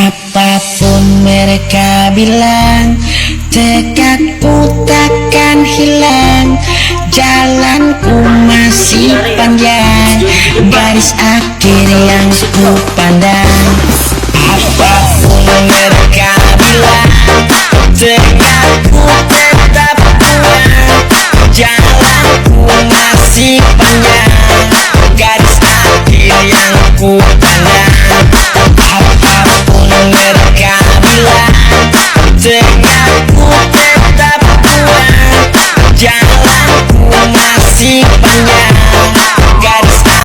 Apapun mereka bilang, tekadku takkan hilang. Jalanku masih panjang, garis akhir yang ku pandang. Apapun mereka bilang, tekadku tetap kuat. Jalanku masih panjang, garis akhir yang ku pandang. Apapun mereka bilang, tekadku